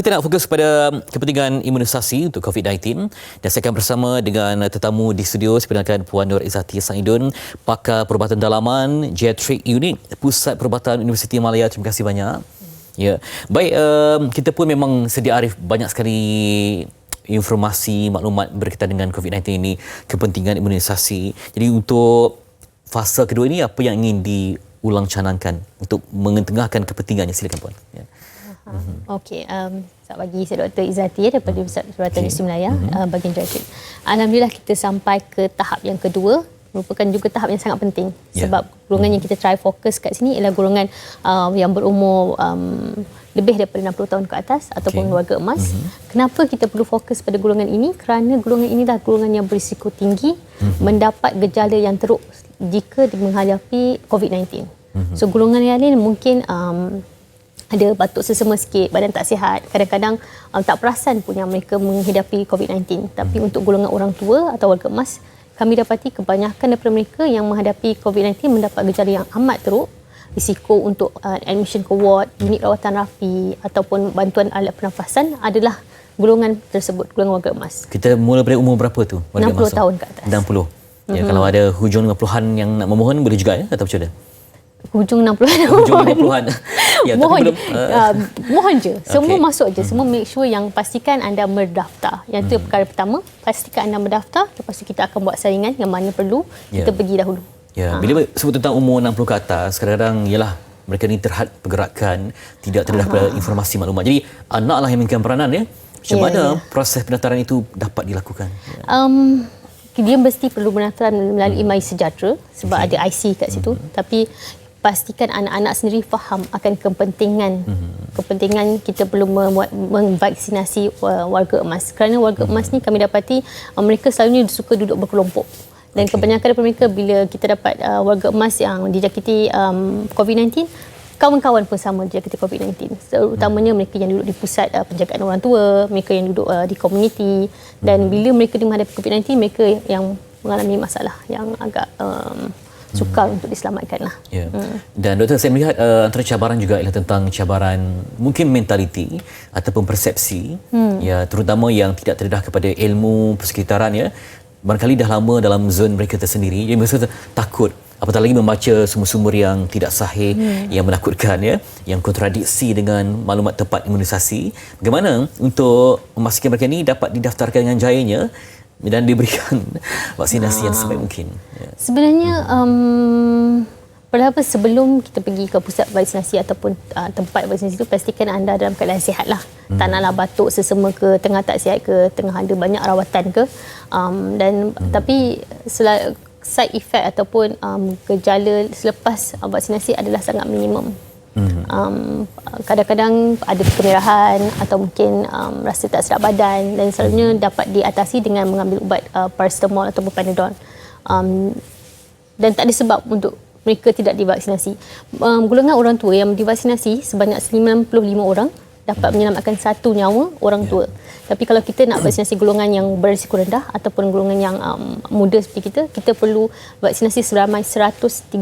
kita nak fokus pada kepentingan imunisasi untuk COVID-19 dan saya akan bersama dengan tetamu di studio. Saya perkenalkan Puan Nur Izzati Saidun, pakar perubatan dalaman Geriatric Unit Pusat Perubatan Universiti Malaya. Terima kasih banyak. Ya, baik, kita pun memang sedia arif banyak sekali informasi, maklumat berkaitan dengan COVID-19 ini, kepentingan imunisasi. Jadi untuk fasa kedua ini, apa yang ingin diulang canangkan untuk mengetengahkan kepentingannya? Silakan Puan. Ya. Okey, selamat pagi saya Dr. Izzati daripada Pusat Perubatan Universiti Malaya, bahagian geriatrik. Alhamdulillah kita sampai ke tahap yang kedua, merupakan juga tahap yang sangat penting sebab golongan yang kita try fokus kat sini ialah golongan yang berumur lebih daripada 60 tahun ke atas ataupun warga emas. Kenapa kita perlu fokus pada golongan ini? Kerana golongan ini adalah golongan yang berisiko tinggi mendapat gejala yang teruk jika menghadapi COVID-19. So golongan yang lain mungkin ada batuk sesama sikit, badan tak sihat, kadang-kadang tak perasan pun yang mereka menghadapi COVID-19. Tapi untuk golongan orang tua atau warga emas, kami dapati kebanyakan daripada mereka yang menghadapi COVID-19 mendapat gejala yang amat teruk. Risiko untuk admission ke ward, unit rawatan rafi ataupun bantuan alat pernafasan adalah golongan tersebut, golongan warga emas. Kita mula dari umur berapa tu? 60 tahun ke atas. 60. Ya, kalau ada hujung 50-an yang nak memohon boleh juga ya, atau macam mana? Hujung 60-an. Hujung 50-an. Ya, mohon, belum, mohon je. Semua masuk je. Semua make sure yang pastikan anda mendaftar. Yang itu perkara pertama. Pastikan anda mendaftar. Lepas tu kita akan buat saringan yang mana perlu. Kita pergi dahulu. Ya, bila sebut tentang umur 60 ke atas, kadang-kadang ialah mereka ni terhad pergerakan, tidak terdedah pada informasi maklumat. Jadi anaklah yang mainkan peranan ya. Macam mana proses pendaftaran itu dapat dilakukan? Dia mesti perlu pendaftaran melalui MySejahtera sebab ada IC kat situ. Tapi pastikan anak-anak sendiri faham akan kepentingan kita perlu memvaksinasi warga emas. Kerana warga emas ni kami dapati mereka selalunya suka duduk berkelompok. Dan kebanyakan daripada mereka bila kita dapat warga emas yang dijangkiti COVID-19, kawan-kawan pun sama dijangkiti COVID-19. Terutamanya mereka yang duduk di pusat penjagaan orang tua, mereka yang duduk di komuniti. Dan bila mereka menghadapi COVID-19, mereka yang mengalami masalah yang agak sukar untuk diselamatkan lah. Ya. Dan doktor, saya melihat antara cabaran juga ialah tentang cabaran mungkin mentaliti ataupun persepsi, ya, terutama yang tidak terdedah kepada ilmu persekitaran ya. Barangkali dah lama dalam zon mereka tersendiri, jadi mereka takut. Apatah lagi membaca sumber-sumber yang tidak sahih, yang menakutkan ya, yang kontradiksi dengan maklumat tepat imunisasi. Bagaimana untuk memastikan mereka ini dapat didaftarkan dengan jayanya dan diberikan vaksinasi yang sebaik mungkin? Ya. Sebenarnya pertama sebelum kita pergi ke pusat vaksinasi ataupun tempat vaksinasi itu, pastikan anda dalam keadaan sihat lah. Tak naklah batuk sesama ke, tengah tak sihat ke, tengah ada banyak rawatan ke. Tapi side effect ataupun gejala selepas vaksinasi adalah sangat minimum. Kadang-kadang ada kemerahan atau mungkin rasa tak sedap badan, dan selalunya dapat diatasi dengan mengambil ubat paracetamol ataupun Panadol. Dan tak ada sebab untuk mereka tidak divaksinasi. Golongan orang tua yang divaksinasi sebanyak 95 orang dapat menyelamatkan satu nyawa orang tua. Tapi kalau kita nak vaksinasi golongan yang berisiko rendah ataupun golongan yang muda seperti kita perlu vaksinasi seramai 130,000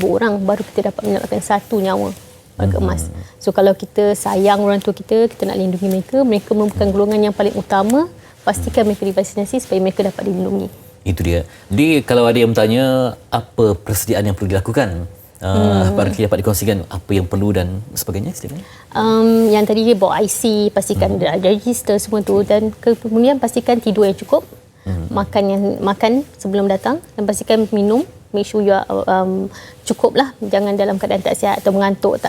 orang baru kita dapat menyelamatkan satu nyawa warga emas. So kalau kita sayang orang tua kita nak lindungi mereka merupakan golongan yang paling utama, pastikan mereka divaksinasi supaya mereka dapat dilindungi. Itu dia. Jadi kalau ada yang bertanya apa persediaan yang perlu dilakukan, barangkali dapat dikongsikan apa yang perlu dan sebagainya. Yang tadi dia bawa IC, pastikan ada register semua tu, dan kemudian pastikan tidur yang cukup, makan sebelum datang, dan pastikan minum. Make sure you are, cukup lah, jangan dalam keadaan tak sihat atau mengantuk,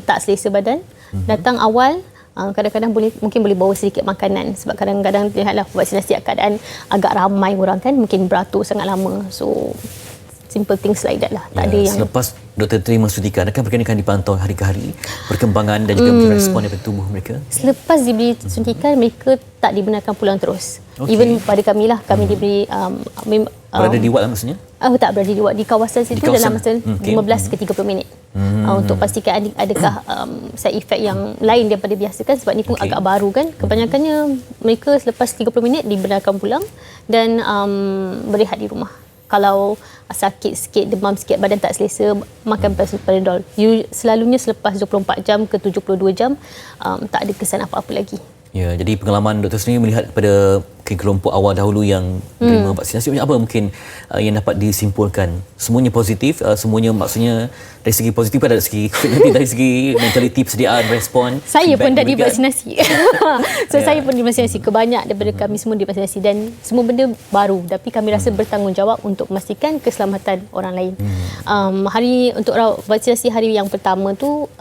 tak selesa badan. Datang awal, kadang-kadang mungkin boleh bawa sedikit makanan sebab kadang-kadang lihatlah vaksinasi keadaan agak ramai orang kan, mungkin beratur sangat lama. So simple things like that lah. Tak ada yang selepas doktor terima suntikan, adakah mereka akan dipantau hari ke hari perkembangan dan juga respon daripada tubuh mereka? Selepas diberi suntikan, mereka tak dibenarkan pulang terus. Even pada kami lah, kami diberi berada di ward lah maksudnya? Tak berada di ward, di kawasan situ dalam masa 15 ke 30 minit. Untuk pastikan adakah side effect yang lain daripada biasa kan, sebab ni pun agak baru kan. Kebanyakannya mereka selepas 30 minit dibenarkan pulang dan berehat di rumah. kalau sakit sikit, demam sikit, badan tak selesa, makan Panadol. Selalunya selepas 24 jam ke 72 jam tak ada kesan apa-apa lagi. Ya, jadi pengalaman doktor sendiri melihat kepada kelompok awal dahulu yang menerima vaksinasi, apa mungkin yang dapat disimpulkan? Semuanya positif, semuanya maksudnya dari segi positif ada dari segi dari segi mentaliti, persediaan, respon. Saya pun dah divaksinasi. Saya pun divaksinasi. Kebanyak daripada kami semua divaksinasi dan semua benda baru, tapi kami rasa bertanggungjawab untuk memastikan keselamatan orang lain. Hari untuk vaksinasi hari yang pertama tu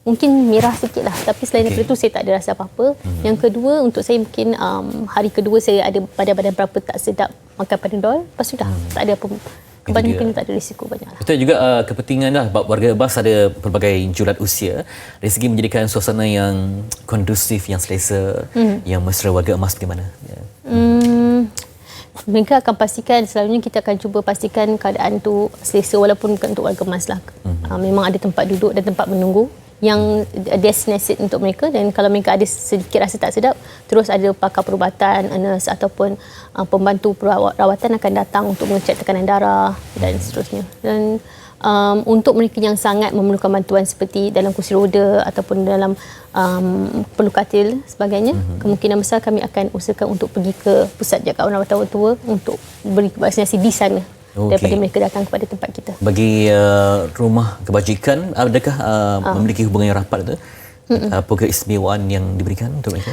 mungkin merah sikit lah, tapi selain daripada itu saya tak ada rasa apa-apa. Yang kedua, untuk saya mungkin hari kedua saya ada badan berapa tak sedap, makan Panadol, lepas sudah tak ada apa, kebanyakan tak ada risiko banyak lah. Itu juga kepentingan lah warga emas ada pelbagai julat usia dari segi menjadikan suasana yang kondusif, yang selesa, yang mesra. Warga emas bagaimana? Mereka akan pastikan, selalunya kita akan cuba pastikan keadaan tu selesa walaupun bukan untuk warga emas lah. Memang ada tempat duduk dan tempat menunggu yang designated untuk mereka, dan kalau mereka ada sedikit rasa tak sedap, terus ada pakar perubatan, nurse ataupun pembantu perawatan akan datang untuk mengecek tekanan darah dan seterusnya. Dan untuk mereka yang sangat memerlukan bantuan seperti dalam kursi roda ataupun dalam perlu katil sebagainya, kemungkinan besar kami akan usahakan untuk pergi ke pusat jagaan rawatan orang tua untuk beri vaksinasi di sana. Daripada mereka datang kepada tempat kita. Bagi rumah kebajikan, adakah memiliki hubungan yang rapat tu? Apa keistimewaan yang diberikan untuk mereka?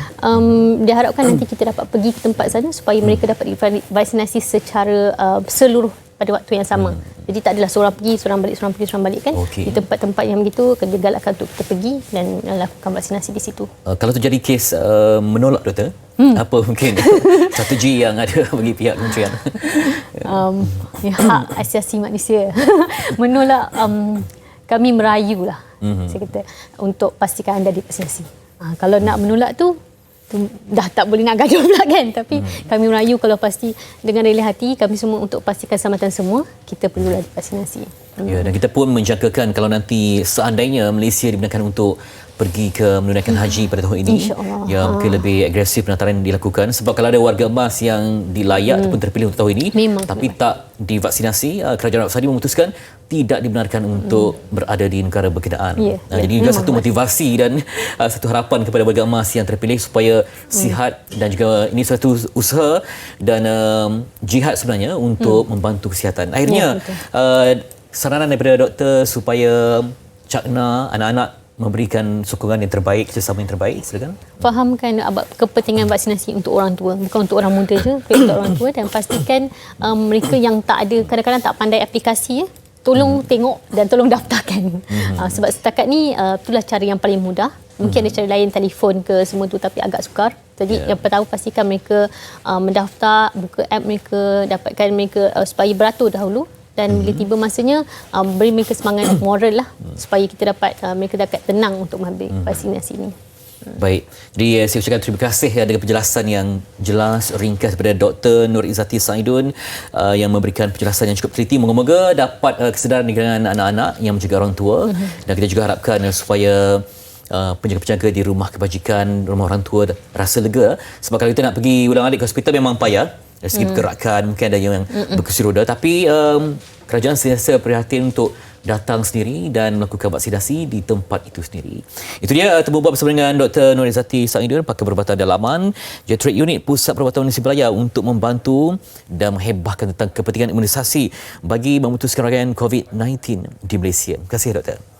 Diharapkan nanti kita dapat pergi ke tempat sana supaya mereka dapat vaksinasi secara seluruh pada waktu yang sama. Jadi tak adalah seorang pergi, seorang balik, seorang pergi, seorang balik kan. Di tempat-tempat yang begitu, kita galakkan untuk kita pergi dan lakukan vaksinasi di situ. Kalau terjadi kes menolak, doktor, apa mungkin strategi yang ada bagi pihak kementerian? Hak asasi manusia. Menolak, kami merayulah, saya kata, untuk pastikan anda divaksinasi. Kalau nak menolak tu dah tak boleh nak gaduh pula kan, tapi kami merayu kalau pasti dengan rela hati kami semua untuk pastikan keselamatan semua, kita perlulah divaksinasi. Ya, dan kita pun menjangkakan kalau nanti seandainya Malaysia dibenarkan untuk pergi ke menunaikan haji pada tahun ini, yang mungkin lebih agresif penataran dilakukan, sebab kalau ada warga emas yang dilayak ataupun terpilih untuk tahun ini tapi tak divaksinasi, kerajaan Arab Saudi memutuskan tidak dibenarkan untuk berada di negara berkenaan. Jadi juga satu motivasi dan satu harapan kepada warga emas yang terpilih supaya sihat, dan juga ini satu usaha dan jihad sebenarnya untuk membantu kesihatan. Akhirnya saranan daripada doktor supaya cakna anak-anak memberikan sokongan yang terbaik, kerjasama yang terbaik, silakan. Fahamkan kepentingan vaksinasi untuk orang tua, bukan untuk orang muda je, tapi untuk orang tua, dan pastikan mereka yang tak ada, kadang-kadang tak pandai aplikasi, tolong tengok dan tolong daftarkan. Sebab setakat ni itulah cara yang paling mudah. Mungkin ada cara lain, telefon ke semua tu, tapi agak sukar. Jadi yang pertama pastikan mereka mendaftar, buka app mereka, dapatkan mereka supaya beratur dahulu. Dan bila tiba masanya, beri mereka semangat moral lah supaya kita dapat mereka dapat tenang untuk mengambil vaksinasi ini. Baik, jadi saya ucapkan terima kasih dengan penjelasan yang jelas, ringkas daripada Dr. Nur Izzati Saidun yang memberikan penjelasan yang cukup teliti. Moga-moga dapat kesedaran di kalangan anak-anak yang menjaga orang tua, dan kita juga harapkan supaya penjaga-penjaga di rumah kebajikan, rumah orang tua rasa lega, sebab kalau kita nak pergi ulang-alik ke hospital memang payah dari segi pergerakan, mungkin ada yang berkursi roda, tapi kerajaan sentiasa prihatin untuk datang sendiri dan melakukan vaksinasi di tempat itu sendiri. Itu dia temu buat bersama dengan Dr. Nur Izzati Saidun, pakar perubatan dalaman Geriatrik Unit Pusat Perubatan Malaysia Berjaya, untuk membantu dan menghebahkan tentang kepentingan imunisasi bagi memutuskan rangkaian COVID-19 di Malaysia. Terima kasih, Doktor.